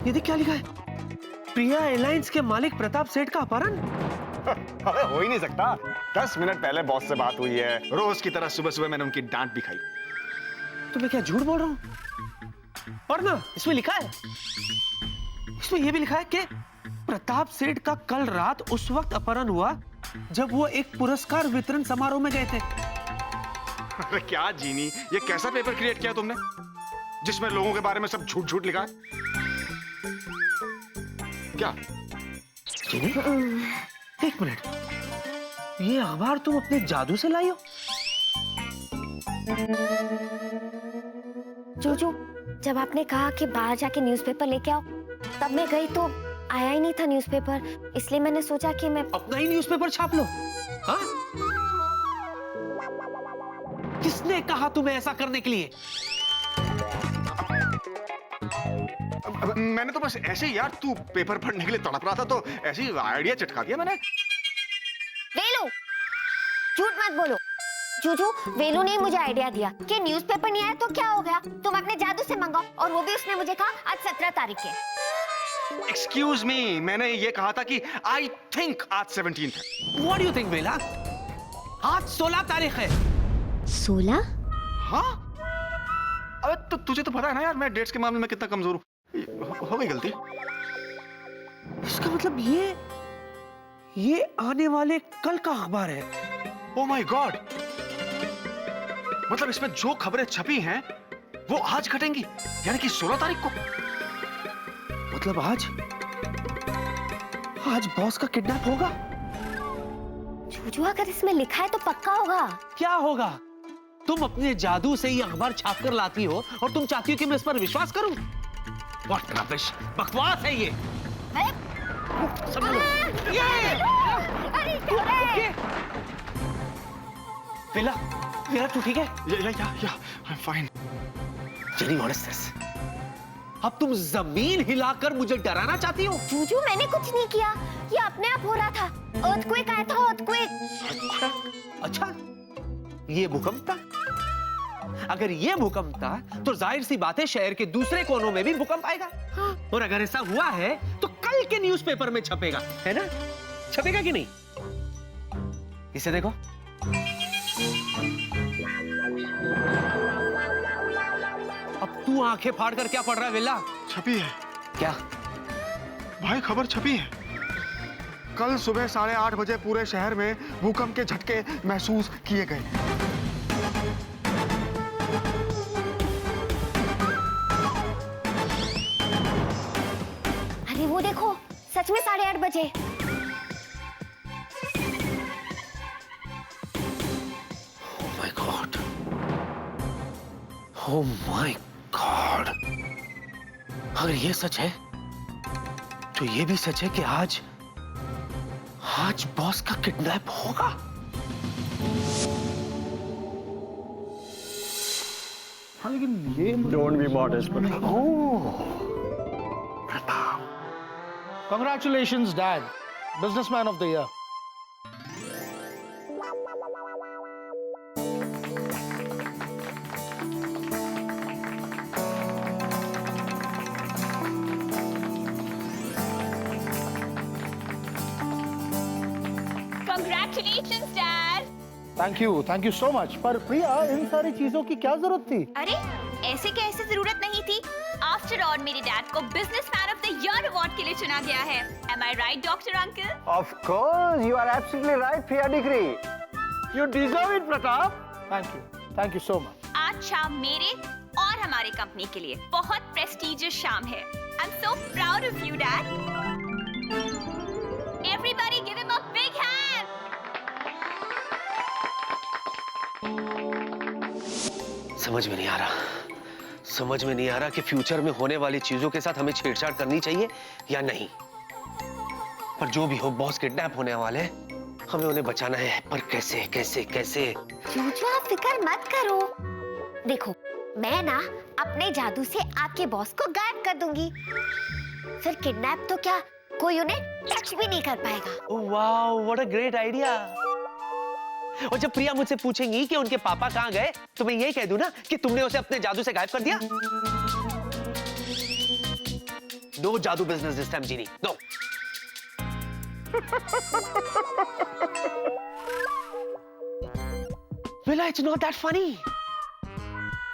ये देख क्या लिखा है, प्रिया एयरलाइंस के मालिक प्रताप सेठ का अपहरण। अरे हो ही नहीं सकता। 10 मिनट पहले बॉस से बात हुई है, रोज की तरह सुबह सुबह मैंने उनकी डांट भी खाई। तो मैं क्या झूठ बोल रहा हूँ? और ना इसमें लिखा है, इसमें यह भी लिखा है कि प्रताप सेठ का कल रात उस वक्त अपहरण हुआ जब वो एक पुरस्कार वितरण समारोह में गए थे। अरे क्या जीनी, ये कैसा पेपर क्रिएट किया तुमने जिसमें लोगों के बारे में सब झूठ झूठ लिखा है? क्या जीनी, एक मिनट, ये अखबार तुम अपने जादू से लाई हो? जोजो, जब आपने कहा कि बाहर जाके न्यूज़पेपर लेके आओ, तब मैं गई तो आया ही नहीं था न्यूज़पेपर, इसलिए मैंने सोचा कि मैं अपना ही न्यूज़पेपर छाप लो। हाँ? किसने कहा तुम्हें ऐसा करने के लिए? मैंने तो बस ऐसे ही यार, तू पेपर पढ़ने के लिए तड़प रहा था तो ऐसे ही आइडिया चटका दिया मैंने। वेलू, झूठ मत बोलो। जूजू, वेलू ने मुझे आइडिया दिया कि न्यूज़पेपर नहीं आया तो क्या हो गया, तुम अपने जादू से मंगाओ, और वो भी उसने मुझे कहा आज 17 तारीख है। एक्सक्यूज मी, मैंने ये कहा था कि आई थिंक आज 17 है। What do you think, बेला? आज 16 तारीख है। 16? हाँ? अबे तो तुझे तो पता है ना यार, मैं डेट्स के मामले में कितना कमजोर हूँ। हो गई गलती। इसका मतलब ये आने वाले कल का अखबार है। ओह माय गॉड, मतलब इसमें जो खबरें छपी हैं वो आज घटेंगी, यानी कि 16 तारीख को। मतलब आज बॉस का किडनैप होगा। जूजू, अगर इसमें लिखा है तो पक्का होगा। क्या होगा? तुम अपने जादू से ये अखबार छाप कर लाती हो और तुम चाहती हो कि मैं इस पर विश्वास करूं? What rubbish! बकवास है ये। वेला, तू ठीक है? या, I'm fine. Jenny, what is this? अब तुम जमीन हिलाकर मुझे डराना चाहती हो? जूजू, मैंने कुछ नहीं किया, ये अपने आप हो रहा था। अर्थक्वेक आया था, अर्थक्वेक। अच्छा, ये भूकंप था? अगर ये भूकंप था तो जाहिर सी बात है शहर के दूसरे कोनों में भी भूकंप आएगा। हाँ। और अगर ऐसा हुआ है तो कल के न्यूज़पेपर में छपेगा, है ना? छपेगा कि नहीं? इसे देखो। अब तू आंखें फाड़ कर क्या पढ़ रहा है वेला? छपी है क्या? भाई, खबर छपी है। कल सुबह 8:30 बजे पूरे शहर में भूकंप के झटके महसूस किए गए। अरे वो देखो, सच में 8:30 बजे। Oh my God! Oh my God! अगर ये सच है तो ये भी सच है कि आज बॉस का किडनैप होगा। हाँ, लेकिन ये don't be modest. Pratap, Congratulations, Dad, Businessman of the Year. Congratulations, Dad. Thank you so much. पर प्रिया, इन सारी चीजों की क्या जरूरत थी? अरे ऐसे कैसे जरूरत नहीं थी? आफ्टर ऑल मेरे डैड को businessman of the year award के लिए चुना गया है। Am I right, Dr. Uncle? Of course, you are absolutely right, Priya Degree. You deserve it, Pratap. Thank you so much. आज शाम मेरे और हमारे कंपनी के लिए बहुत प्रेस्टिजियस शाम है। I'm so proud of you, Dad. Everybody give him a big hand. समझ में नहीं आ रहा कि फ्यूचर में होने वाली चीजों के साथ हमें छेड़छाड़ करनी चाहिए या नहीं। पर जो भी हो, बॉस किडनैप होने वाले हैं, हमें उन्हें बचाना है। पर कैसे? जूजू, आप फिक्र मत करो। देखो, मैं ना अपने जादू से आपके बॉस को गायब कर दूंगी। फिर किडनैप तो क्या, कोई उन्हें टच भी नहीं कर पाएगा। Oh wow, what a great idea. और जब प्रिया मुझसे पूछेंगी कि उनके पापा कहाँ गए, तो मैं यही कह दूं ना कि तुमने उसे अपने जादू से गायब कर दिया। नो जादू business this time Genie, no. विला, इट्स नॉट दैट फनी।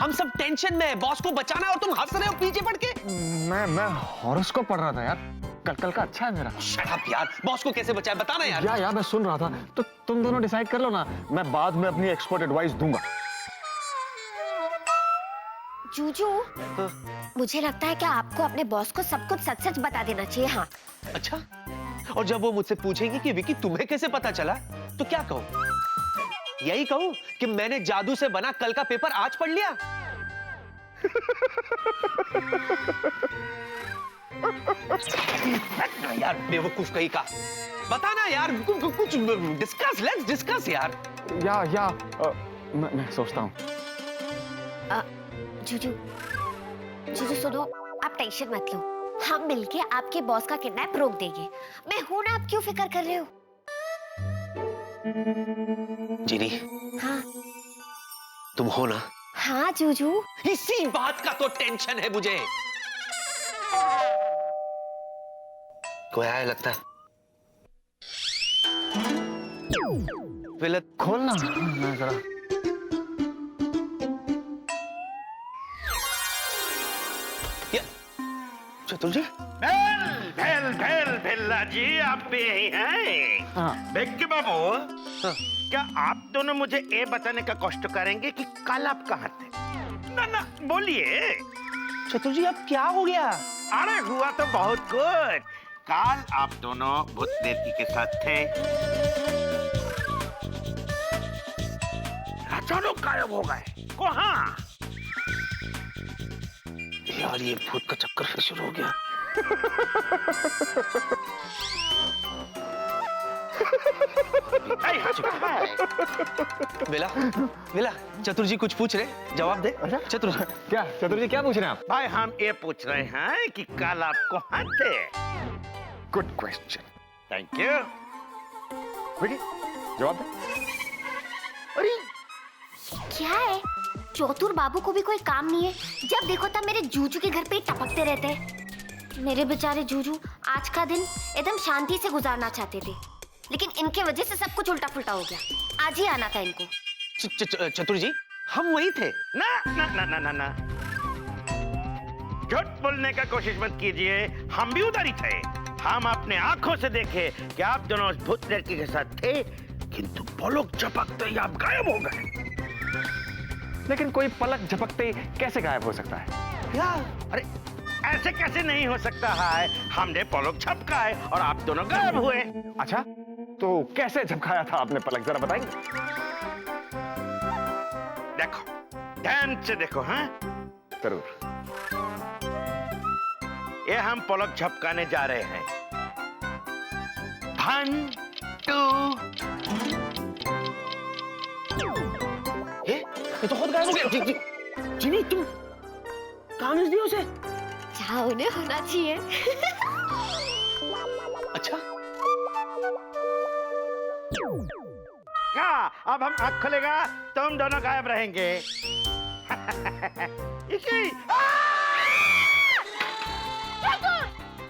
हम सब टेंशन में है, बॉस को बचाना है और तुम हंस रहे हो पीछे पड़ के। मैं हॉरोस्कोप पढ़ रहा था यार, कल का अच्छा है मेरा। शट अप यार, बॉस को कैसे बचाए बताना यार। यार मैं सुन रहा था, तो तुम दोनों डिसाइड कर लो ना, मैं बाद में अपनी एक्सपर्ट एडवाइस दूंगा। जूजू, मुझे लगता है कि आपको अपने बॉस को सब कुछ सच सच बता देना चाहिए। हाँ। अच्छा, और जब वो मुझसे पूछेंगे कि विकी तुम्हें कैसे पता चला, तो क्या कहूं? यही कहूं कि मैंने जादू से बना कल का पेपर आज पढ़ लिया। यार बेवकूफ कहीं का, बताना यार, कुछ डिस्कस, लेट्स डिस्कस यार। या मैं सोचता हूँ। जूजू, जूजू सुनो, आप टेंशन मत लो, हम मिलके आपके बॉस का किडनैप रोक देंगे। मैं हूं ना, आप क्यों फिक्र कर रहे हो? जीनी, हाँ तुम हो ना? हाँ जूजू। इसी बात का तो टेंशन है मुझे। कोई आया लगता है। विला, खोलना जरा। चतुर जी, भेल्ला जी, आप भी यही हैं? हाँ। बेक्की बाबू, क्या आप दोनों मुझे ये बताने का कष्ट करेंगे कि कल आप कहाँ थे? ना बोलिए। चतुर जी अब क्या हो गया? अरे हुआ तो बहुत कुछ। कल आप दोनों भूत देवकी के साथ थे, अचानक गायब हो गए। कहाँ? यार ये भूत का चक्कर फिर शुरू हो गया। विला, विला, चतुर जी कुछ पूछ रहे, जवाब दे। अच्छा? चतुर जी क्या चतुर जी क्या पूछ रहे हैं आप? भाई हम ये पूछ रहे हैं कि कल आप कहाँ थे? Good question. Thank you. Vicky, जवाब दे। अरे क्या है, चौतुर बाबू को भी कोई काम नहीं है, जब देखो तब मेरे जूजू के घर पे ही टपकते रहते हैं। मेरे बेचारे जूजू आज का दिन एकदम शांति से गुजारना चाहते थे, लेकिन इनके वजह से सब कुछ उल्टा पुल्टा हो गया। आज ही आना था इनको। चतुर जी हम वही थे। ना ना ना ना ना ना, झूठ बोलने का कोशिश मत कीजिए, हम भी उधर ही थे। हम अपने आंखों से देखे कि आप दोनों उस भूत लड़की के साथ थे, किंतु पलक झपकते ही आप गायब हो गए। लेकिन कोई पलक झपकते कैसे गायब हो सकता है? यार अरे ऐसे कैसे नहीं हो सकता है? हमने पलक झपकाए और आप दोनों गायब हुए। अच्छा, तो कैसे झपकाया था आपने पलक, जरा बताएंगे? देखो, ध्यान से देखो। हाँ जरूर। ये हम पलक झपकाने जा रहे हैं। 1 2 ये तो खुद गायब हो गया। जीनी तुम कहाँ मिल दिया उसे? जहाँ उन्हें होना चाहिए। अच्छा, क्या अब हम आँख खोलेगा तो हम दोनों गायब रहेंगे? इसी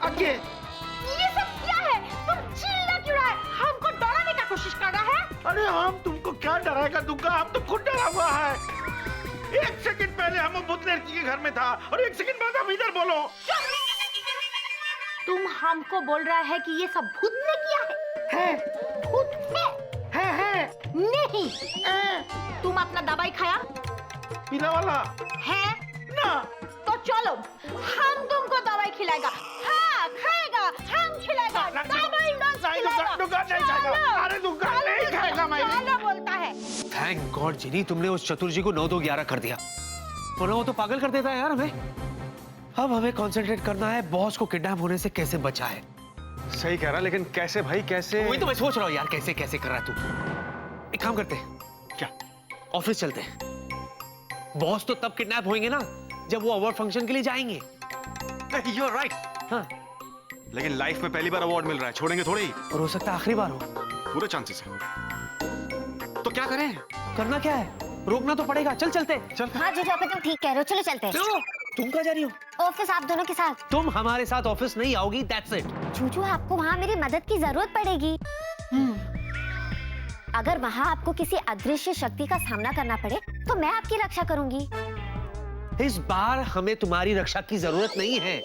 आगे ये सब क्या है? तुम चिल्ला क्यों रहा है? हमको डराने का कोशिश कर रहा है? अरे हम तुमको क्या डराएगा दूंगा, हम तो खुद डरा हुआ है। 1 सेकंड पहले हम भूत लड़की के घर में था और 1 सेकंड बाद हम इधर बोलो। तुम हमको बोल रहा है कि ये सब भूत ने किया है? भूत ने? है नहीं। तुम अपना दवाई खाया पीला वाला है ना? तो चलो हम तुमको दवाई खिलाएगा। हाँ खाएगा, हम खिलाएगा। दवाई अरे दुकान नहीं खाएगा। मैं चलो बोलता है। थैंक गॉड जीनी तुमने उस चतुर जी को 9 2 11 कर दिया, वरना वो तो पागल कर देता है यार हमें। अब हमें कंसंट्रेट करना है बॉस को किडनैप होने से कैसे बचाए। सही कह रहा, लेकिन कैसे भाई, कैसे? वही तो मैं सोच रहा हूँ यार, कैसे कैसे कर रहा है तू। एक काम करते हैं, क्या? ऑफिस चलते हैं। बॉस तो तब किडनैप होंगे ना जब वो अवार्ड फंक्शन के लिए जाएंगे। You're right. हाँ, लेकिन लाइफ में पहली बार अवार्ड मिल रहा है, छोड़ेंगे थोड़े ही। और हो सकता है आखिरी बार हो। पूरे चांसेस है। तो क्या करें? करना क्या है, रोकना तो पड़ेगा। चल चलते। चल। हाँ जीजू, अगर तुम ठीक कह रहे हो, चलो चलते हैं। चलो तुम कहाँ जा रही हो? ऑफिस आप दोनों के साथ। तुम हमारे साथ ऑफिस नहीं आओगी, दैट्स इट। जूजू आपको वहाँ मेरी मदद की जरूरत पड़ेगी। अगर वहाँ आपको किसी अदृश्य शक्ति का सामना करना पड़े तो मैं आपकी रक्षा करूंगी। इस बार हमें तुम्हारी रक्षा की जरूरत नहीं है।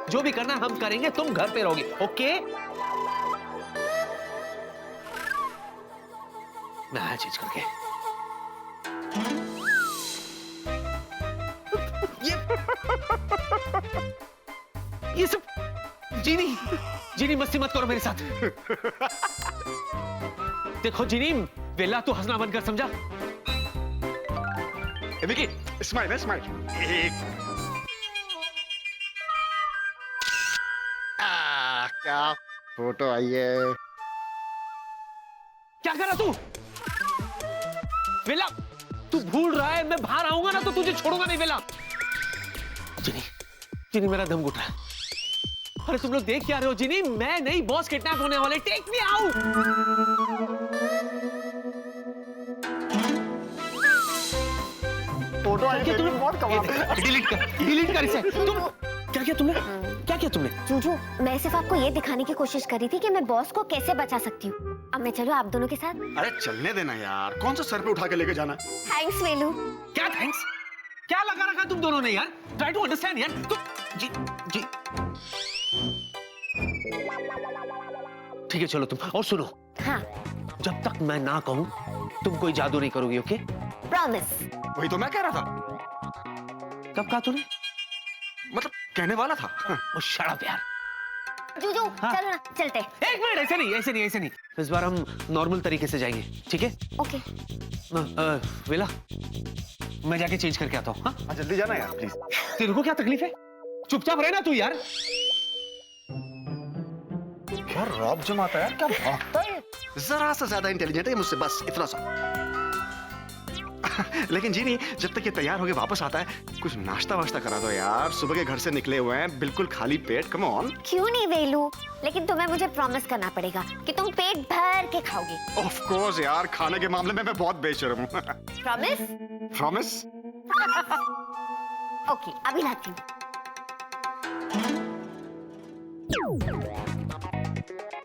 जो भी करना हम करेंगे, तुम घर पे रहोगे, ओके? मैं आया चेंज करके। ये सब जीनी मस्ती मत करो मेरे साथ। देखो जीनी, वेला तू हंसना बंद कर, समझा? विकी, स्माइल है, स्माइल। क्या फोटो आई है। क्या कर रहा तू? वेला, तू भूल रहा है मैं बाहर आऊंगा ना तो तुझे छोड़ूंगा नहीं वेला। जिनी मेरा दम घुट रहा है। अरे तुम लोग देख क्या रहे हो जिनी? मैं नहीं, बॉस किडनैप होने वाले। Take me out. फोटो आई है, तुमने बहुत कमाल। डिलीट कर इसे। तुम क्या किया तुमने? क्या किया तुमने? जूजू, मैं सिर्फ आपको ये दिखाने की कोशिश कर रही थी कि मैं बॉस को कैसे बचा सकती हूँ। अब मैं चलूं आप दोनों के साथ? अरे चलने देना यार, कौन सा सर पे उठा के लेके जाना? थैंक्स वेलू। क्या थैंक्स? क्या लगा रखा तुम दोनों ने यार? ट्राई टू अंडरस्टैंड यार। तुम जी ठीक है, चलो तुम। और सुनो, हाँ, जब तक मैं ना कहूं तुम कोई जादू नहीं करोगी, ओके? प्रॉमिस। वही तो मैं कह रहा था। कब कहा तूने? मतलब कहने वाला था। ओ शट अप यार। जूजू, हाँ। चलो ना, चलते। एक मिनट, ऐसे नहीं। इस बार हम नॉर्मल तरीके से जाएंगे, ठीक है? ओके। वेला, मैं जाके चेंज करके आता हूँ। हाँ, जल्दी जाना यार प्लीज। तेरे को क्या तकलीफ है? चुपचाप रहना तू यार। क्या रॉब जमाता है यार, क्या भागता है। जरा सा ज्यादा इंटेलिजेंट है मुझसे, बस इतना सा। लेकिन जीनी, जब तक ये तैयार होके वापस आता है, कुछ नाश्ता वाश्ता करा दो यार। सुबह के घर से निकले हुए हैं, बिल्कुल खाली पेट। Come on. क्यों नहीं वेलू, लेकिन तुम्हें मुझे प्रॉमिस करना पड़ेगा कि तुम पेट भर के खाओगे। ऑफ कोर्स यार, खाने के मामले में मैं बहुत बेशर्म हूँ। प्रॉमिस? प्रॉमिस? ओके, अभी लाती हूँ।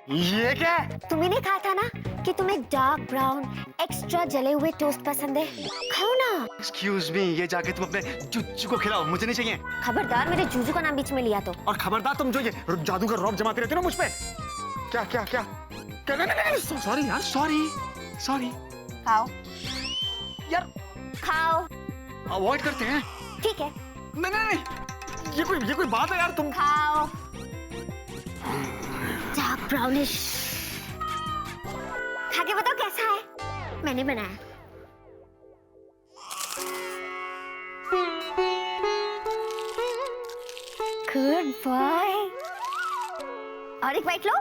ये क्या है? तुम्हें नहीं कहा था ना कि तुम्हें डार्क ब्राउन एक्स्ट्रा जले हुए टोस्ट पसंद है? खाओ ना। एक्सक्यूज मी, ये जाके तुम अपने जुज्जू को खिलाओ, मुझे नहीं चाहिए। खबरदार मेरे जूजू का नाम बीच में लिया तो। और खबरदार तुम जो ये जादू का रौब जमाते रहते हो ना मुझ पे। क्या क्या क्या क्या? नहीं, सॉरी यार, सॉरी। खाओ यार खाओ। अवॉइड करते हैं। ठीक है, नहीं, ये कोई बात है यार। तुम खाओ। Dark brownish. खा के बताओ कैसा है? मैंने बनाया। Good boy. और एक बाइट लो।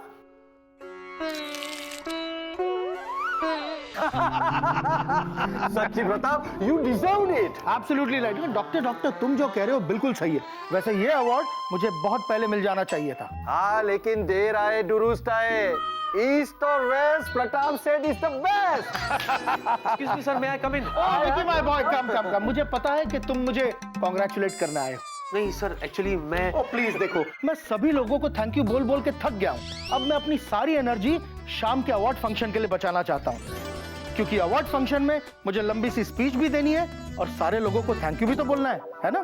सच्ची Pratap, you deserved it. Absolutely right. Doctor तुम जो कह रहे हो बिल्कुल सही है। वैसे ये अवार्ड मुझे बहुत पहले मिल जाना चाहिए था। हाँ, लेकिन देर आए दुरुस्त आए। ईस्ट और west, Pratap Seth is the best. Excuse me sir, may I come in? Vicky my boy, come. मुझे पता है कि तुम मुझे कांग्रेचुलेट करने आए हो। नहीं सर, एक्चुअली मैं प्लीज देखो, मैं सभी लोगों को थैंक यू बोल बोल के थक गया हूँ। अब मैं अपनी सारी एनर्जी शाम के अवार्ड फंक्शन के लिए बचाना चाहता हूँ, क्योंकि अवार्ड फंक्शन में मुझे लंबी सी स्पीच भी देनी है और सारे लोगों को थैंक यू भी तो बोलना है ना?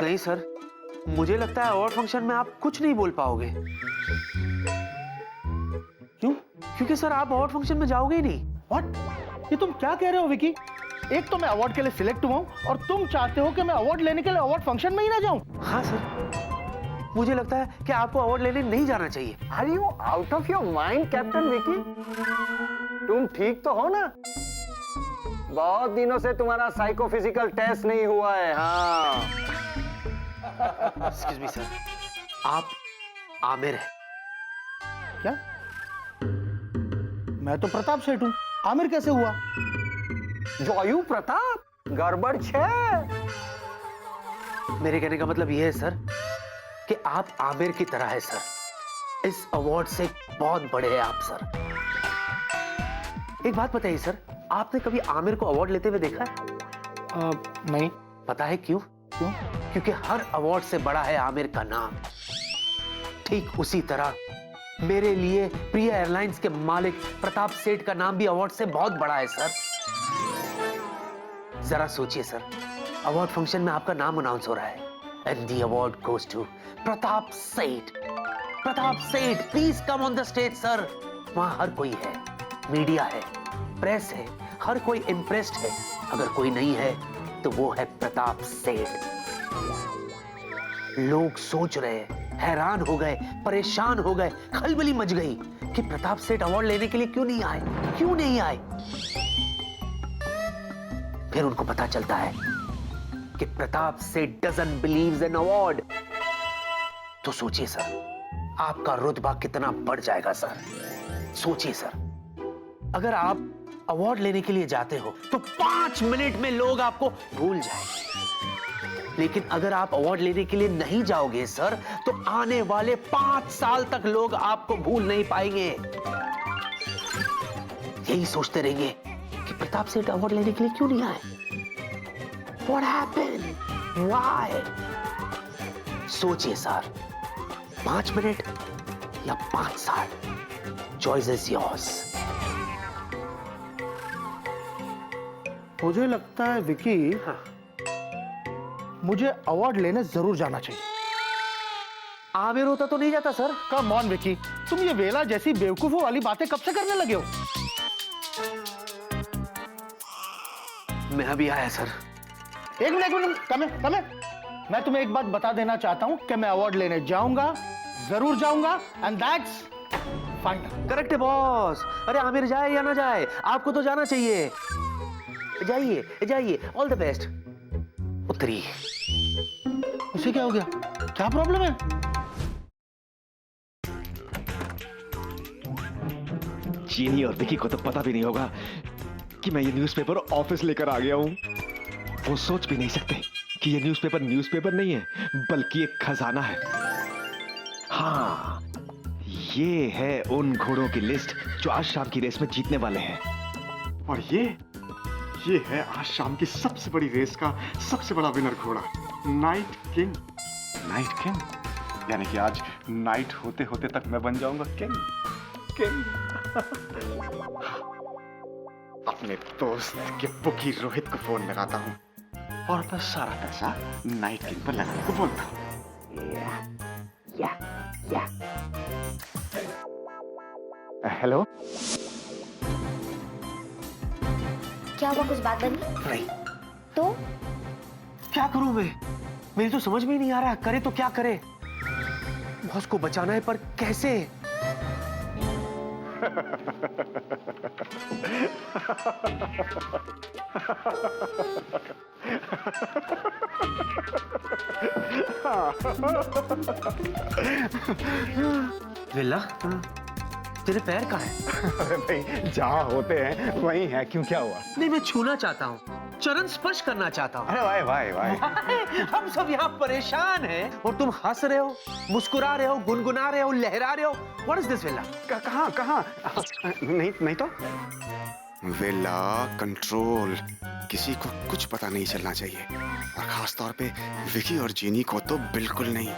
नहीं सर, मुझे लगता है अवार्ड फंक्शन में आप कुछ नहीं बोल पाओगे। क्यों? क्योंकि सर आप अवार्ड फंक्शन में जाओगे ही नहीं। व्हाट? ये तुम क्या कह रहे हो विकी? एक तो मैं अवार्ड के लिए सिलेक्ट हुआ हूं और तुम चाहते हो कि मैं अवार्ड लेने के लिए अवार्ड फंक्शन में ही ना जाऊं? हाँ सर, मुझे लगता है कि आपको अवार्ड लेने नहीं जाना चाहिए। Are you out of your mind, captain Vicky? तुम ठीक तो हो ना? बहुत दिनों से तुम्हारा साइकोफिजिकल टेस्ट नहीं हुआ है। हाँ। एक्सक्यूज मी सर, आप आमिर हैं? क्या? मैं तो प्रताप सेठ हूं, आमिर कैसे हुआ? जॉयू प्रताप, गड़बड़ छे। मेरे कहने का मतलब यह है सर कि आप आमिर की तरह है सर। इस अवार्ड से बहुत बड़े हैं आप सर। एक बात बताइए सर, आपने कभी आमिर को अवार्ड लेते हुए देखा है? नहीं। पता है क्यों? क्योंकि हर अवार्ड से बड़ा है आमिर का नाम। ठीक उसी तरह मेरे लिए प्रिया एयरलाइंस के मालिक प्रताप सेठ का नाम भी अवार्ड से बहुत बड़ा है सर। जरा सोचिए सर, अवार्ड फंक्शन में आपका नाम अनाउंस हो रहा है and the award goes to Pratap Seth. Pratap Seth, please come on the stage sir. वहां हर कोई है, मीडिया है, प्रेस है, हर कोई इम्प्रेस्ड है। अगर कोई नहीं है तो वो है प्रताप सेठ। लोग सोच रहे, हैरान हो गए, परेशान हो गए, खलबली मच गई कि प्रताप सेठ अवार्ड लेने के लिए क्यों नहीं आए, क्यों नहीं आए। फिर उनको पता चलता है कि प्रताप सेठ डजंट बिलीव्स इन अवार्ड। तो सोचिए सर, आपका रुतबा कितना बढ़ जाएगा सर। सोचिए सर, अगर आप अवार्ड लेने के लिए जाते हो तो 5 मिनट में लोग आपको भूल जाएंगे, लेकिन अगर आप अवार्ड लेने के लिए नहीं जाओगे सर तो आने वाले 5 साल तक लोग आपको भूल नहीं पाएंगे। यही सोचते रहेंगे कि प्रताप सेठ अवार्ड लेने के लिए क्यों नहीं आए। What happened? Why? सोचिए सर, 5 मिनट या 5 साल, चॉइस इज योर्स। मुझे लगता है विकी, मुझे अवार्ड लेने जरूर जाना चाहिए। आमिर होता तो नहीं जाता सर। कम ऑन विकी, तुम ये वेला जैसी बेवकूफों वाली बातें कब से करने लगे हो? मैं अभी आया सर। एक मिनट, कम है। मैं तुम्हें एक बात बता देना चाहता हूं कि मैं अवार्ड लेने जाऊंगा, जरूर जाऊंगा, एंड दैट्स फाइनल। करेक्ट है बॉस। अरे आमिर जाए या ना जाए, आपको तो जाना चाहिए। जाइए जाइए, ऑल द बेस्ट। उतरिए। उसे क्या हो गया? क्या प्रॉब्लम है? चीनी और विकी को तो पता भी नहीं होगा कि मैं ये न्यूज़पेपर ऑफिस लेकर आ गया हूं। वो सोच भी नहीं सकते कि ये न्यूज़पेपर नहीं है, बल्कि एक खजाना है। हाँ, ये है उन घोड़ों की लिस्ट जो आज शाम की रेस में जीतने वाले हैं। और ये है आज शाम की सबसे बड़ी रेस का सबसे बड़ा विनर घोड़ा, नाइट किंग। नाइट किंग यानी कि आज नाइट होते होते तक मैं बन जाऊंगा किंग। अपने दोस्त के बुकी रोहित को फोन लगाता हूँ और मैं सारा पैसा नाइट किंग पर लगाने को बोलता हूँ। हेलो, क्या हुआ, कुछ बात बनी? नहीं, तो क्या करूं मैं? मेरी तो समझ में ही नहीं आ रहा, करे तो क्या करे। बॉस को बचाना है पर कैसे? विल्ला, तेरे पैर कहाँ हैं? अरे भाई, जहाँ होते हैं वहीं है, क्यों, क्या हुआ? नहीं, मैं छूना चाहता हूँ, चरण स्पर्श करना चाहता हूँ। अरे वाह। हम सब यहाँ परेशान हैं और तुम हंस रहे हो, मुस्कुरा रहे हो, गुनगुना रहे हो, लहरा रहे हो। What is this, villa? कहाँ? नहीं तो विल्ला, कंट्रोल। किसी को कुछ पता नहीं चलना चाहिए, और खास तौर पे विकी और जीनी को तो बिल्कुल नहीं।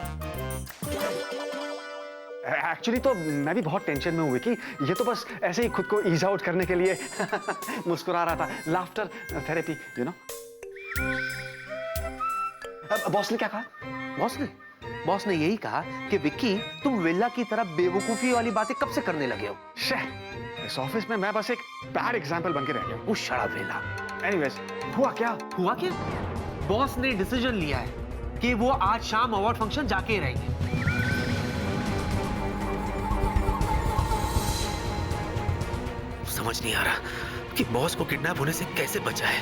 एक्चुअली तो मैं भी बहुत टेंशन में हूँ विकी। ये तो बस ऐसे ही खुद को ईज आउट करने के लिए मुस्कुरा रहा था। Laughter therapy, you know. Boss ने क्या कहा? बॉस ने यही कहा कि विक्की, तुम विल्ला की तरह बेवकूफी वाली बातें कब से करने लगे हो? इस ऑफिस में मैं बस एक बैड एग्जाम्पल बन के रह गया। वो शराब विल्ला। एनीवेज, हुआ क्या? बॉस ने डिसीजन लिया है कि वो आज शाम अवार्ड फंक्शन जाके रहेंगे। समझ नहीं आ रहा कि बॉस को किडनैप होने से कैसे बचाए।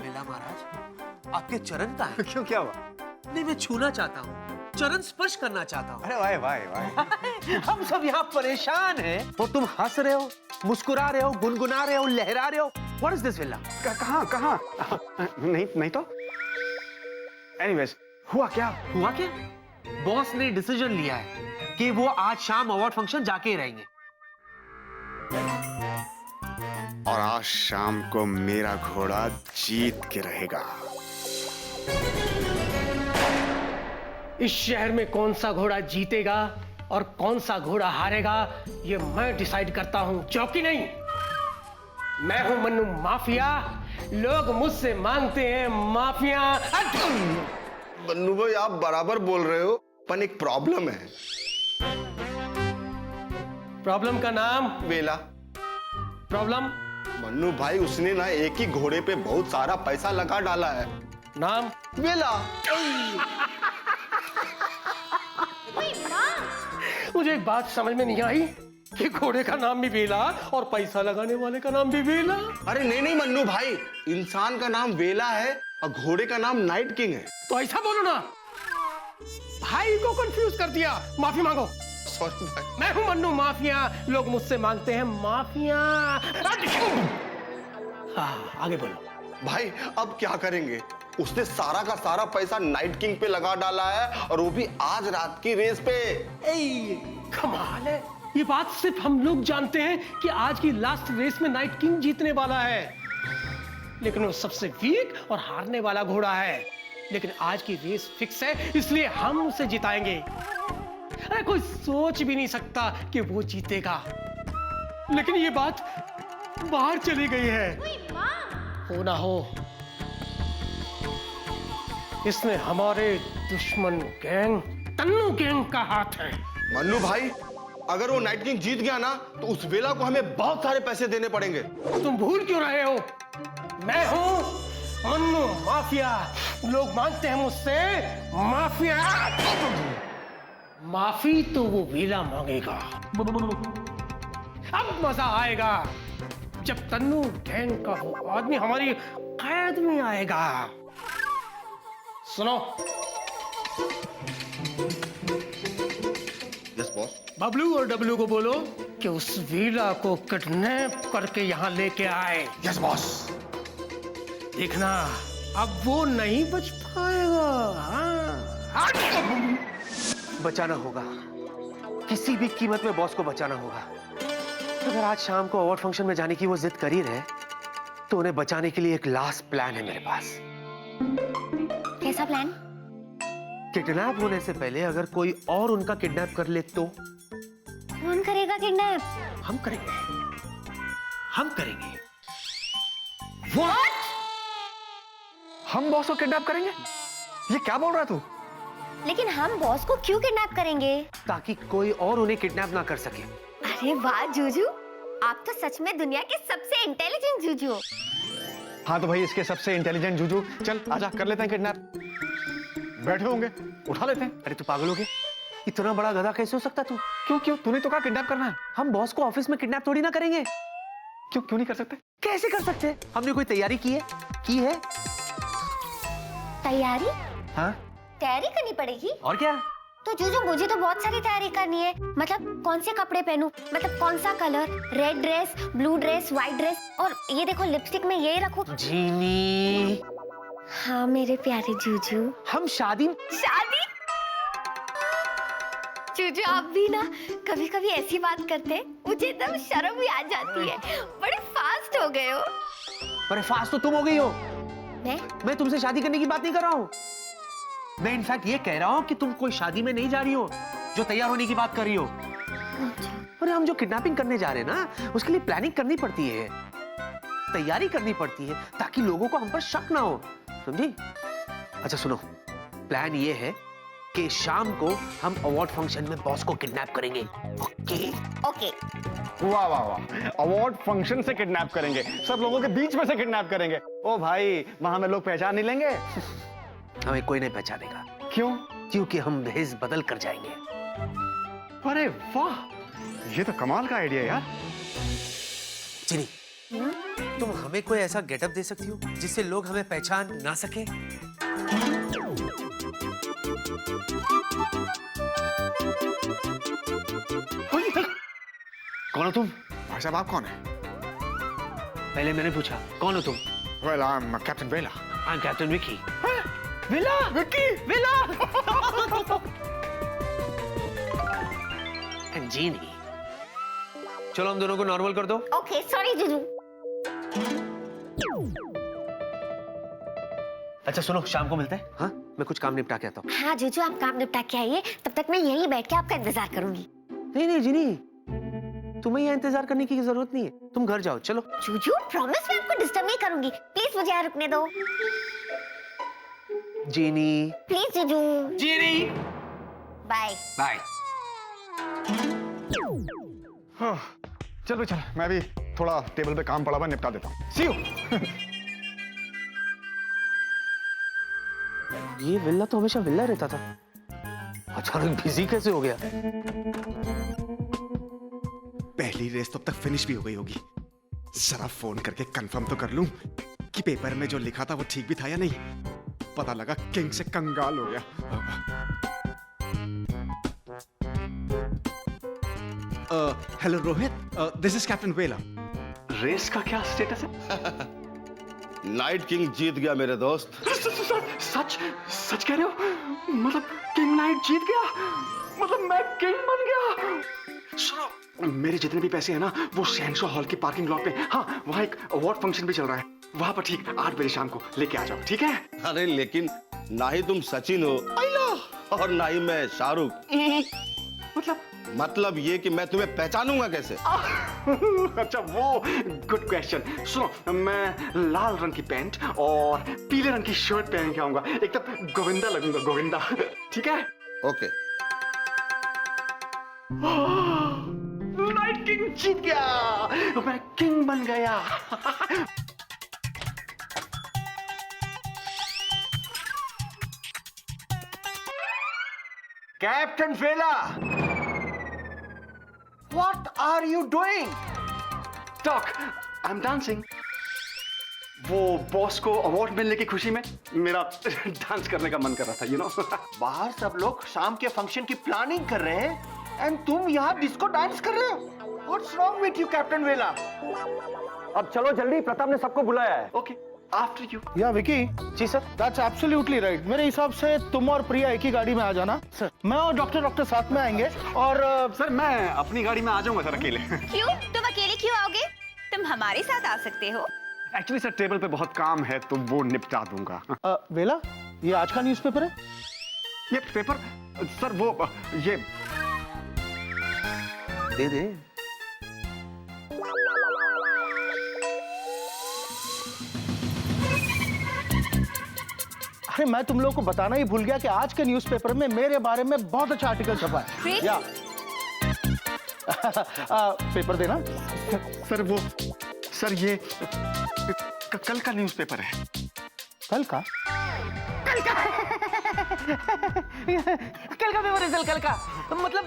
विल्ला महाराज, आपके चरण का है। क्यों, क्या हुआ? नहीं, मैं छूना चाहता हूँ, चरण स्पर्श करना चाहता हूँ। अरे वाह। हम सब यहाँ परेशान हैं और तुम हंस रहे हो, मुस्कुरा रहे हो, गुनगुना रहे हो, लहरा रहे हो। What is this, villa? कहाँ? नहीं तो। एनीवेज, हुआ क्या? बॉस ने डिसीजन लिया है कि वो आज शाम अवार्ड फंक्शन जाके ही रहेंगे। और आज शाम को मेरा घोड़ा जीत के रहेगा। इस शहर में कौन सा घोड़ा जीतेगा और कौन सा घोड़ा हारेगा, ये मैं डिसाइड करता हूं, चौकी नहीं। मैं हूं मन्नू माफिया, लोग मुझसे मांगते हैं माफिया। मन्नू भाई आप बराबर बोल रहे हो, पर एक प्रॉब्लम है। प्रॉब्लम का नाम? वेला। प्रॉब्लम? मन्नू भाई उसने ना एक ही घोड़े पे बहुत सारा पैसा लगा डाला है। नाम? वेला। मुझे एक बात समझ में नहीं आई कि घोड़े का नाम भी वेला और पैसा लगाने वाले का नाम भी वेला। अरे नहीं नहीं मन्नू भाई, इंसान का नाम वेला है और घोड़े का नाम नाइट किंग है। तो ऐसा बोलो ना, भाई को कंफ्यूज कर दिया, माफी मांगो। सॉरी भाई। मैं हूं मन्नू माफिया, लोग मुझसे मांगते हैं माफिया। हाँ, आगे बोलो। भाई अब क्या करेंगे? उसने सारा का सारा पैसा नाइट किंग पे लगा डाला है और वो भी आज रात की रेस पे। कमाल है, ये बात सिर्फ हम लोग जानते हैं कि आज की लास्ट रेस में नाइट किंग जीतने वाला है, लेकिन वो सबसे वीक और हारने वाला घोड़ा है। लेकिन आज की रेस फिक्स है, इसलिए हम उसे जिताएंगे। अरे कोई सोच भी नहीं सकता कि वो जीतेगा, लेकिन ये बात बाहर चली गई है। हो ना हो, इसमें हमारे दुश्मन गैंग तन्नू गैंग का हाथ है। मन्नू भाई अगर वो नाइट किंग जीत गया ना तो उस वेला को हमें बहुत सारे पैसे देने पड़ेंगे। तुम भूल क्यों रहे हो, मैं हूं मन्नू माफिया, लोग मांगते हैं मुझसे माफिया। माफी तो वो वेला मांगेगा। अब मजा आएगा जब तन्नू गैंग का वो आदमी हमारी कैद में आएगा। सुनो, यस बॉस। बबलू और डब्लू को बोलो कि उस वीला को किडनैप करके यहाँ लेके आए। Yes boss. देखना अब वो नहीं बच पाएगा। हाँ? बचाना होगा, किसी भी कीमत में बॉस को बचाना होगा। अगर आज शाम को अवार्ड फंक्शन में जाने की वो जिद कर ही रहे, तो उन्हें बचाने के लिए एक लास्ट प्लान है मेरे पास। कैसा प्लान? किडनैप होने से पहले अगर कोई और उनका किडनैप कर ले तो? कौन करेगा किडनैप? हम करेंगे, हम करेंगे। What? हम बॉस को किडनैप करेंगे? ये क्या बोल रहा है तू? लेकिन हम बॉस को क्यों किडनैप करेंगे? ताकि कोई और उन्हें किडनैप ना कर सके। अरे वाह जूजू, आप तो सच में दुनिया के सबसे इंटेलिजेंट जूजू हो। हाँ तो भाई इसके सबसे इंटेलिजेंट जूजू, चल आजा कर लेते हैं किडनैप। बैठे होंगे, उठा लेते हैं। अरे तू पागल हो गया? इतना बड़ा गधा कैसे हो सकता तू? क्यों क्यों? तूने तो कहा किडनैप करना है। हम बॉस को ऑफिस में किडनैप थोड़ी ना करेंगे। क्यों क्यों नहीं कर सकते? कैसे कर सकते? हमने कोई तैयारी की है? की है? तैयारी? हाँ? तैयारी करनी पड़ेगी। और क्या? तो जूजू मुझे तो बहुत सारी तैयारी करनी है। मतलब कौन से कपड़े पहनूं, मतलब कौन सा colour, red dress, blue dress, white dress, और ये देखो लिपस्टिक में ये रखूं। जीनी। हाँ मेरे प्यारे जूजू। हम शादी जूजू आप भी ना कभी कभी ऐसी बात करते हैं, मुझे एकदम शर्म भी आ जाती है। बड़े फास्ट हो गए हो। अरे फास्ट तो तुम हो गई हो। मैं तुमसे शादी करने की बात नहीं कर रहा हूँ। मैं इनफैक्ट ये कह रहा हूँ कि तुम कोई शादी में नहीं जा रही हो, जो तैयार होने की बात कर रही हो। अरे हम जो किडनैपिंग करने जा रहे हैं ना, उसके लिए प्लानिंग करनी पड़ती है, तैयारी करनी पड़ती है, ताकि लोगों को हम पर शक ना हो, समझी? अच्छा सुनो, प्लान ये है कि शाम को हम अवार्ड फंक्शन में बॉस को किडनैप करेंगे। ओके? ओके। वाह वाह वाह, अवार्ड फंक्शन से किडनैप करेंगे, सब लोगों के बीच में से किडनैप करेंगे। ओ भाई, वहां में लोग पहचान नहीं लेंगे। हमें कोई नहीं पहचानेगा। क्यों? क्योंकि हम भेष बदल कर जाएंगे। अरे वाह, ये तो कमाल का आइडिया यार। चिनी, तुम हमें कोई ऐसा गेटअप दे सकती हो जिससे लोग हमें पहचान ना सके? कौन हो तुम? भाई साहब आप कौन है? पहले मैंने पूछा कौन हो तुम? Well, I'm Captain Vela. I'm Captain Vicky. Vela, Vicky, Vela. जीनी। चलो हम दोनों को नॉर्मल कर दो। ओके सॉरी जीजू। अच्छा सुनो, शाम को मिलते हैं। हाँ, मैं कुछ काम निपटा के आता हूँ। हाँ जीजू, आप काम निपटा के आइए, तब तक मैं यहीं बैठ के आपका इंतजार करूंगी। नहीं नहीं जीनी, तुम्हें यहाँ इंतजार करने की जरूरत नहीं है, तुम घर जाओ। चलो जीजू प्रॉमिस, मैं आपको डिस्टर्ब नहीं करूंगी, प्लीज मुझे यहाँ रुकने दो। जीनी। प्लीज जीजू। जीनी। Bye bye. हाँ, चल भाई चल, मैं भी थोड़ा टेबल पे काम पड़ा हुआ निपटा देता हूँ। सी यू। ये विल्ला तो हमेशा विल्ला रहता था, अचानक बिजी कैसे हो गया? पहली रेस तो अब तक फिनिश भी हो गई होगी। जरा फोन करके कंफर्म तो कर लूं कि पेपर में जो लिखा था वो ठीक भी था या नहीं। पता लगा किंग से कंगाल हो गया। Hello Rohit, this is captain वेला। रेस का क्या स्टेटस है? नाइट किंग जीत गया मेरे दोस्त। सच सच कह रहे हो? मतलब किंग नाइट जीत गया? मतलब मैं किंग बन गया? सुनो, मेरे जितने भी पैसे हैं ना, वो सैनशो हॉल की पार्किंग लॉट पे, हाँ वहाँ एक अवार्ड फंक्शन भी चल रहा है, वहां पर ठीक 8 बजे शाम को लेके आ जाओ, ठीक है? अरे लेकिन ना ही तुम सचिन हो और ना ही मैं शाहरुख। मतलब ये कि मैं तुम्हें पहचानूंगा कैसे? अच्छा वो गुड क्वेश्चन। सुनो, मैं लाल रंग की पैंट और पीले रंग की शर्ट पहन के आऊंगा, एकदम गोविंदा लगूंगा, गोविंदा। ठीक है? ओके। नाइट किंग जीत गया, मैं किंग बन गया। कैप्टन वेला, what are you doing? Doc, I am dancing. वो बॉस को अवार्ड मिलने की खुशी में मेरा डांस करने का मन कर रहा था, यू नो। बाहर सब लोग शाम के फंक्शन की प्लानिंग कर रहे हैं एंड तुम यहाँ डिस्को डांस कर रहे हो? What's wrong with you, captain वेला? अब चलो जल्दी, प्रताप ने सबको बुलाया है। Okay, after you. या विकी, जी सर। That's absolutely right. मेरे हिसाब से तुम और प्रिया एक ही गाड़ी में आ जाना सर, मैं और डॉक्टर साथ में आएंगे। और सर मैं अपनी गाड़ी में आ जाऊंगा सर अकेले। क्यों? तुम अकेले क्यों आओगे? तुम हमारे साथ आ सकते हो। एक्चुअली सर टेबल पे बहुत काम है तो वो निपटा दूंगा। वेला, ये आज का न्यूज़पेपर है? ये पेपर सर वो ये दे दे। अरे मैं तुम लोगों को बताना ही भूल गया कि आज के न्यूज़पेपर में मेरे बारे में बहुत अच्छा आर्टिकल छपा है। Great. या पेपर देना। सर वो सर ये कल का न्यूज़पेपर है। कल का? कल का पेपर है सर, कल का मतलब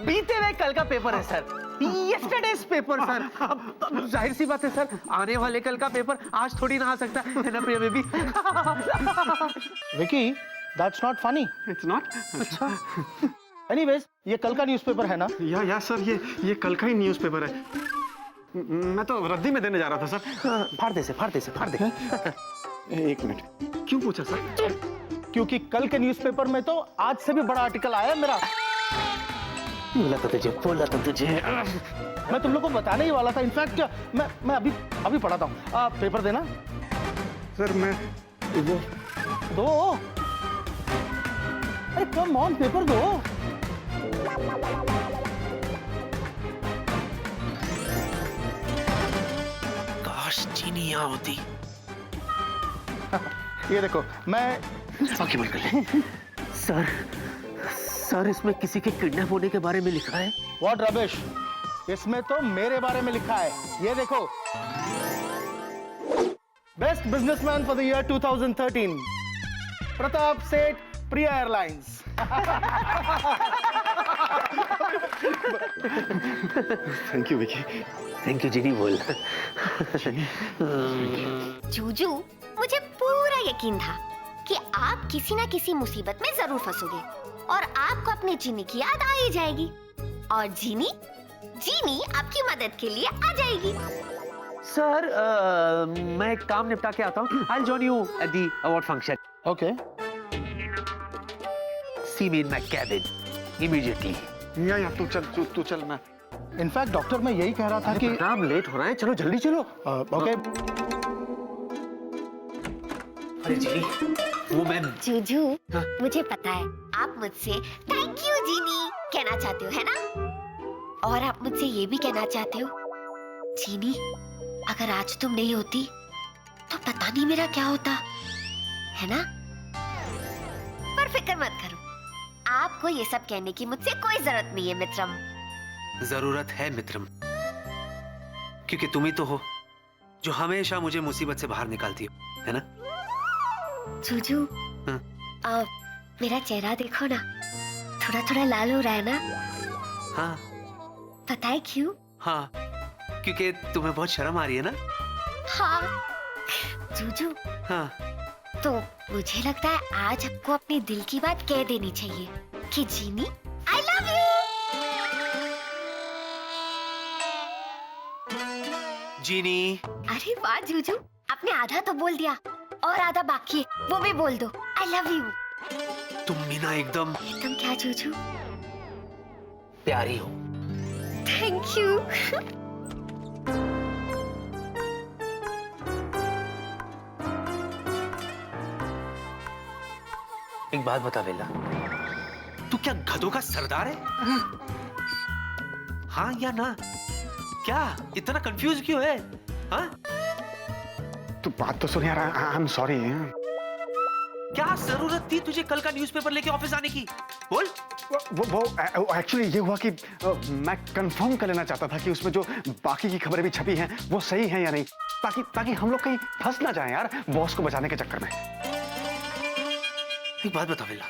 बीते हुए कल का पेपर है सर, यस्टरडेज पेपर सर। अब जाहिर सी बात है सर, आने वाले कल का पेपर आज थोड़ी ना आ सकता है ना Priya baby? Vicky, that's not funny. It's not. अच्छा। एनीवेज, ये कल का न्यूज़पेपर है ना? या सर ये कल का ही न्यूज़पेपर है। मैं तो रद्दी में देने जा रहा था सर। फाड़ दे से, फाड़ दे से, फाड़ दे। एक मिनट, क्यों पूछा सर? क्योंकि कल के न्यूज़पेपर में तो आज से भी बड़ा आर्टिकल आया है मेरा। बोला तो तुझे। मैं तुम लोग को बताने ही वाला था। इनफैक्ट मैं अभी पढ़ाता हूँ। पेपर देना सर मैं वो दो। अरे कम ऑन, पेपर दो। काश चीनी यहाँ होती। ये देखो, मैं बाकी मत कर ले। सर इसमें किसी के किडनैप होने के बारे में लिखा है। व्हाट रबिश, इसमें तो मेरे बारे में लिखा है। ये देखो, best businessman for the year 2013, Pratap Seth, Priya airlines. Thank you Vicky. Thank you जीनी बोल। जूजू, मुझे पूरा यकीन था कि आप किसी ना किसी मुसीबत में जरूर फंसोगे और आपको अपनी जीनी की याद आ ही जाएगी और जीनी आपकी मदद के लिए आ जाएगी। सर मैं एक काम निपटा के आता हूँ। I'll join you at the award function. Okay. See me in my cabin immediately. या तू चल मैं। इनफैक्ट डॉक्टर मैं यही कह रहा था कि प्रताप लेट हो रहा है, चलो जल्दी चलो। ओके अरे जी वो मैं जूजू, मुझे पता है आप मुझसे थैंक यू जीनी कहना चाहते हो, है ना? और आप मुझसे ये भी कहना चाहते हो जीनी, अगर आज तुम नहीं होती तो पता नहीं मेरा क्या होता, है ना? पर फिक्र मत करो, आपको ये सब कहने की मुझसे कोई जरूरत नहीं है मित्रम। जरूरत है मित्रम, क्योंकि तुम ही तो हो जो हमेशा मुझे मुसीबत से बाहर निकालती हो, है ना? जूजू, मेरा चेहरा देखो ना, थोड़ा थोड़ा लाल हो रहा है ना? हाँ पता है क्यों? हाँ, क्योंकि तुम्हें बहुत शर्म आ रही है ना? हाँ जूजू, हाँ तो मुझे लगता है आज आपको अपने दिल की बात कह देनी चाहिए कि जीनी आई लव यू। जीनी, अरे वाह जूजू, आपने आधा तो बोल दिया और आधा बाकी है, वो भी बोल दो, आई लव यू। तुम भी ना एकदम तुम क्या जूजू? प्यारी हो। Thank you. एक बात बता बेला, तू क्या गधों का सरदार है? हाँ या ना? क्या इतना कंफ्यूज क्यों है? हाँ? तू बात तो सुन यार, आई एम सॉरी। क्या जरूरत थी तुझे कल का न्यूज़पेपर लेके ऑफिस आने की? बोल। वो एक्चुअली ये हुआ कि मैं कंफर्म कर लेना चाहता था कि उसमें जो बाकी की खबरें भी छपी हैं वो सही हैं या नहीं, ताकि हम लोग कहीं फंस ना जाएं यार बॉस को बचाने के चक्कर में। एक बात बता बेला,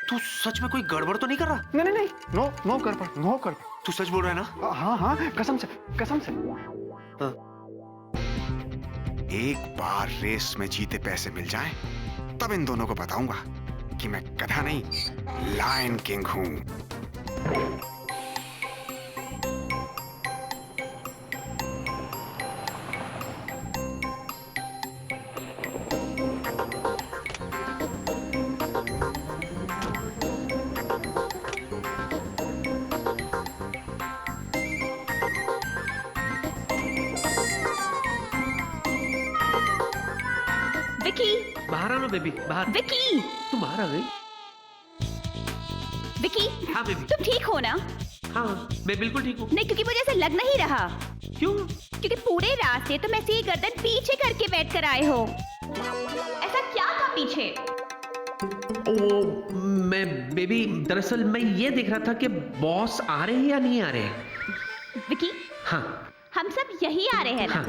तू सच में कोई गड़बड़ तो नहीं कर रहा? नहीं, नो गड़बड़। तू सच बोल रहा है ना? हाँ, कसम से। हाँ। एक बार रेस में जीते पैसे मिल जाएं, तब इन दोनों को बताऊंगा कि मैं गधा नहीं लायन किंग हूं। विकी, बाहर आओ ना बेबी, बाहर। विकी, तुम बाहर आ गई? विकी, हाँ बेबी। तुम ठीक हो ना? हाँ मैं बिल्कुल ठीक हूँ। नहीं, क्योंकि मुझे ऐसा लग नहीं रहा। क्यों? क्योंकि पूरे रास्ते तुम ऐसे ही गर्दन पीछे करके बैठ कर आए हो। ऐसा क्या था पीछे? ओ मैं बेबी, दरअसल मैं ये देख रहा था कि बॉस आ रहे हैं या नहीं आ रहे हैं। विकी, हाँ हम सब यही आ रहे हैं ना? हाँ।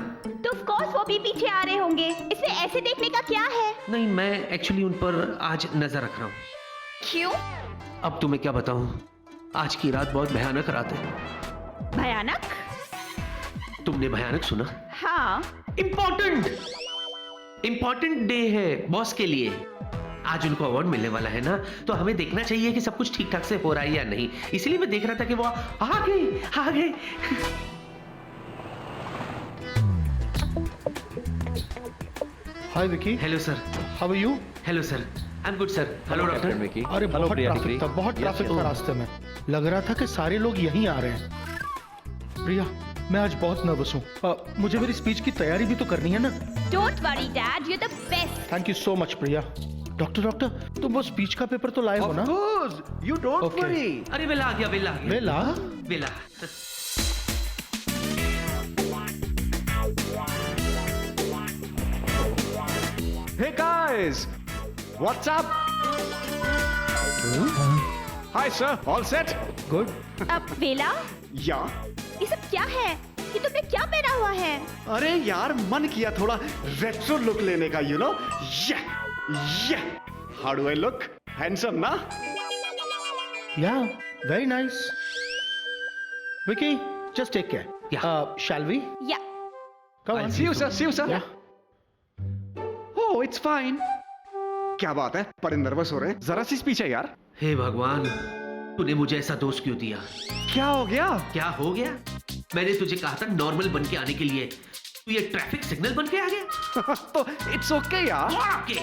तो ऑफ कोर्स वो भी पीछे आ रहे होंगे, इसमें ऐसे देखने का क्या है? नहीं, मैं एक्चुअली उन पर आज नजर रख रहा हूँ। क्यों? अब तुम्हें क्या बताऊं, आज की रात बहुत भयानक रात है। भयानक? तुमने भयानक सुना? हाँ। इम्पोर्टेंट डे है बॉस के लिए। आज उनको अवार्ड मिलने वाला है ना, तो हमें देखना चाहिए कि सब कुछ ठीक ठाक से हो रहा है या नहीं। इसलिए मैं देख रहा था कि वो आ गए। Hi Vicky. Hello sir. How are you? Hello sir, I am good sir. Hello doctor. अरे बहुत ट्रैफिक था रास्ते में, लग रहा था कि सारे लोग यहीं आ रहे हैं। प्रिया, मैं आज बहुत नर्वस हूँ, मुझे मेरी स्पीच की तैयारी भी तो करनी है ना। Don't worry dad, you are the best. Thank you so much Priya. Doctor, तुम वो स्पीच का पेपर तो लाए हो ना? You don't Okay. वरी। अरे बेला आ गया। Bela? Hey guys, what's up? Hi sir, all set? Good. अब वेला, या ये सब क्या है? ये तुमने क्या पहना हुआ है? अरे यार, मन किया थोड़ा रेट्रो लुक लेने का, you know. How do I look? Handsome ना? Yeah, very nice. Vicky, just take care. Shall we? Yeah, come on. See you sir. Yeah. Oh, it's fine. क्या बात है, बड़े नर्वस हो रहे हैं? जरा सी स्पीच है यार। हे भगवान, तूने मुझे ऐसा दोस्त क्यों दिया? क्या हो गया? क्या हो गया? मैंने तुझे कहा था नॉर्मल बन के आने के लिए, तू ये ट्रैफिक सिग्नल बन के आ गया। तो इट्स ओके यार। ओके,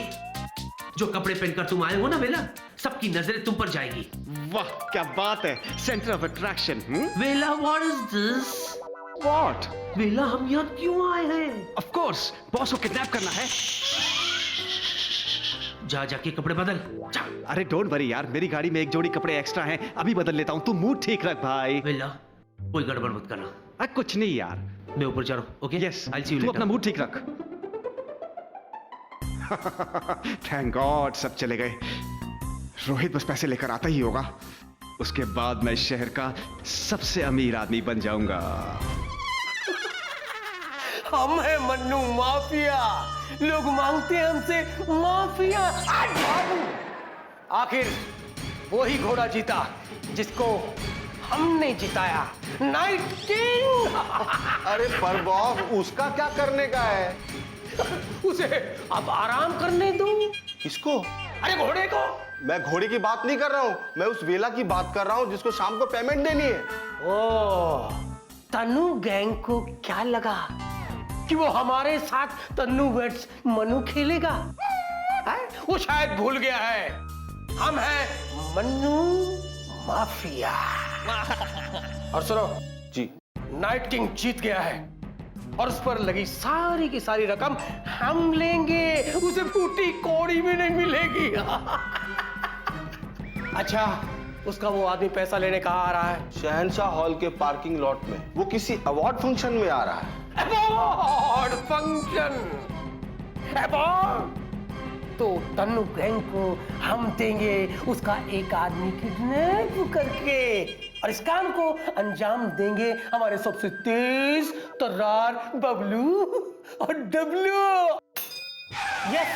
जो कपड़े पहनकर तुम आए हो ना बेला, सबकी नजरें तुम पर जाएगी। वाह क्या बात है, सेंटर ऑफ अट्रैक्शन। वेला, व्हाट इज दिस? व्हाट? वेला, हम यहाँ क्यों आए हैं? ऑफ कोर्स बॉस को किडनैप करना है। जा जाके कपड़े बदल जा। अरे डोंट वरी यार, मेरी गाड़ी में एक जोड़ी कपड़े एक्स्ट्रा हैं, अभी बदल लेता हूँ। तू मूड ठीक रख भाई। वेला, कोई गड़बड़ मत करना। कुछ नहीं यार। मैं ऊपर जा रहा हूँ। Okay, yes, I see you. तू अपना मूड ठीक रख। थैंक गॉड सब चले गए। रोहित बस पैसे लेकर आता ही होगा, उसके बाद मैं शहर का सबसे अमीर आदमी बन जाऊंगा। हम है मन्नू माफिया, लोग मांगते हैं हमसे माफिया। आखिर वो ही घोड़ा जीता जिसको हमने जिताया, नाइट किंग। अरे पर बॉस उसका क्या करने का है? उसे अब आराम करने दो। किसको? अरे घोड़े को। मैं घोड़े की बात नहीं कर रहा हूँ, मैं उस वेला की बात कर रहा हूँ जिसको शाम को पेमेंट देनी है। ओ, तन्नू गैंग को क्या लगा कि वो हमारे साथ तन्नू वेट्स मनु खेलेगा? है? वो शायद भूल गया है हम हैं मन्नू माफिया। और सुनो जी, नाइट किंग जीत गया है और उस पर लगी सारी की सारी रकम हम लेंगे, उसे फूटी कौड़ी भी नहीं मिलेगी। अच्छा, उसका वो आदमी पैसा लेने कहाँ आ रहा है? शहंशाह हॉल के पार्किंग लॉट में। वो किसी अवार्ड फंक्शन में आ रहा है। Award function? अवार्ड तो तन्नू गैंग को हम देंगे उसका एक आदमी किडनैप करके, और इस काम को अंजाम देंगे हमारे सबसे तेज तर्रार बबलू और डब्लू। यस,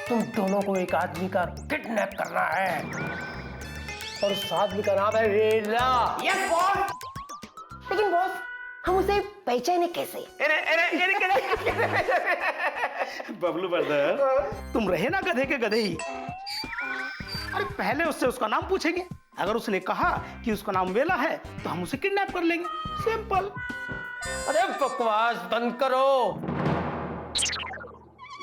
तुम दोनों को एक आदमी का किडनैप करना है और उस आदमी का नाम है वेला। Yes boss. लेकिन बॉस, हम उसे पहचाने कैसे? बबलू ब्रदर, तुम रहे ना गधे के गधे ही। अरे पहले उससे उसका नाम पूछेंगे, अगर उसने कहा कि उसका नाम वेला है तो हम उसे किडनैप कर लेंगे, सिंपल। अरे बकवास बंद करो।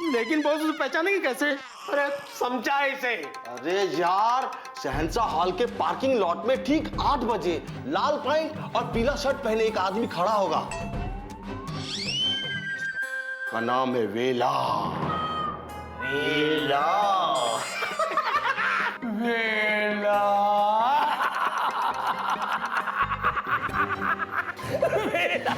लेकिन बॉस उसे पहचानेंगे कैसे? अरे समझा इसे। अरे यार, शहंशाह हॉल के पार्किंग लॉट में ठीक 8 बजे लाल पैंट और पीला शर्ट पहने एक आदमी खड़ा होगा, का नाम है वेला। वेला। वेला। वेला।